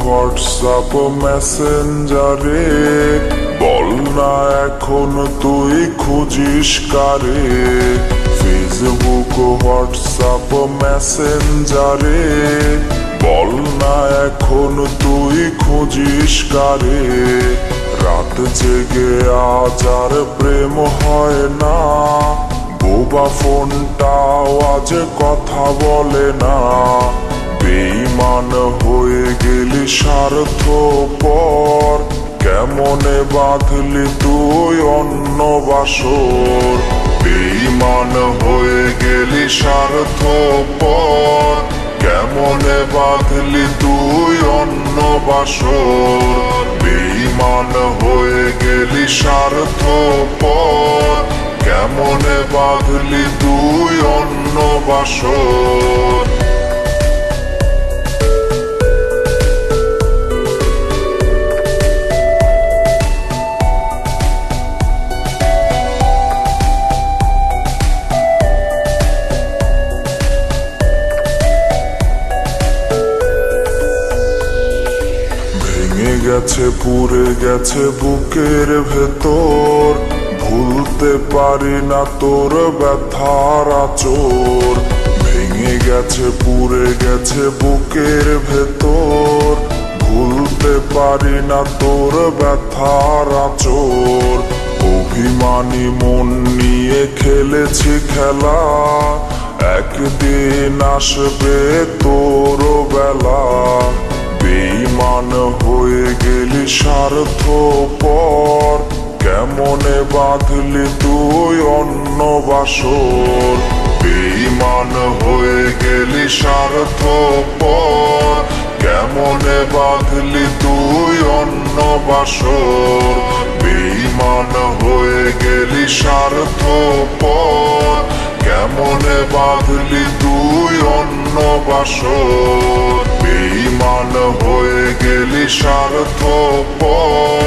WhatsApp মেসেঞ্জারে, বল না এখন তুই খুঁজিস কারে। ফেসবুক হোয়াটসঅ্যাপ মেসেঞ্জারে, বল না এখন তুই খুঁজিস কারে। রাত জেগে আজ আর প্রেম হয় না, বোবা ফোনটাও আজ কথা বলে না। বেঈমান হয়ে গেলি স্বার্থপর, কেমনে বাঁধলি তুই অন্য বাসর। বেঈমান হয়ে গেলি স্বার্থপর, কেমনে বাঁধলি তুই অন্য বাসর। বেঈমান হয়ে গেলি স্বার্থপর, কেমনে বাঁধলি তুই অন্য বাসর। ভেঙে গেছে পুড়ে গেছে বুকের ভেতর, ভুলতে পারি না তোর ব্যথার আঁচড়। ভেঙে গেছে পুড়ে গেছে বুকের ভেতর, ভুলতে পারি না তোর ব্যথার আঁচড়। অভিমানী মন নিয়ে খেলেছি খেলা, একদিন আসবে তোর বেলা। বেঈমান হয়ে গেলি স্বার্থপর, কেমনে বাঁধলি তুই অন্য বাসর। বেঈমান হয়ে গেলি স্বার্থপর, কেমনে বাঁধলি তুই অন্য বাসর। বেঈমান হয়ে গেলি স্বার্থপর, কেমনে বাঁধলি তুই অন্য বাসর। বেঈমান হয়ে গেলি স্বার্থপর,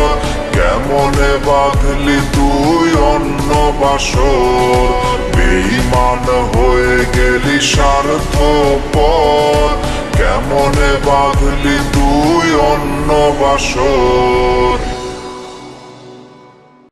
কেমনে বাঁধলি তুই অন্য বাসর। বেঈমান হয়ে গেলি স্বার্থপর, কেমনে বাঁধলি তুই অন্য বাসর।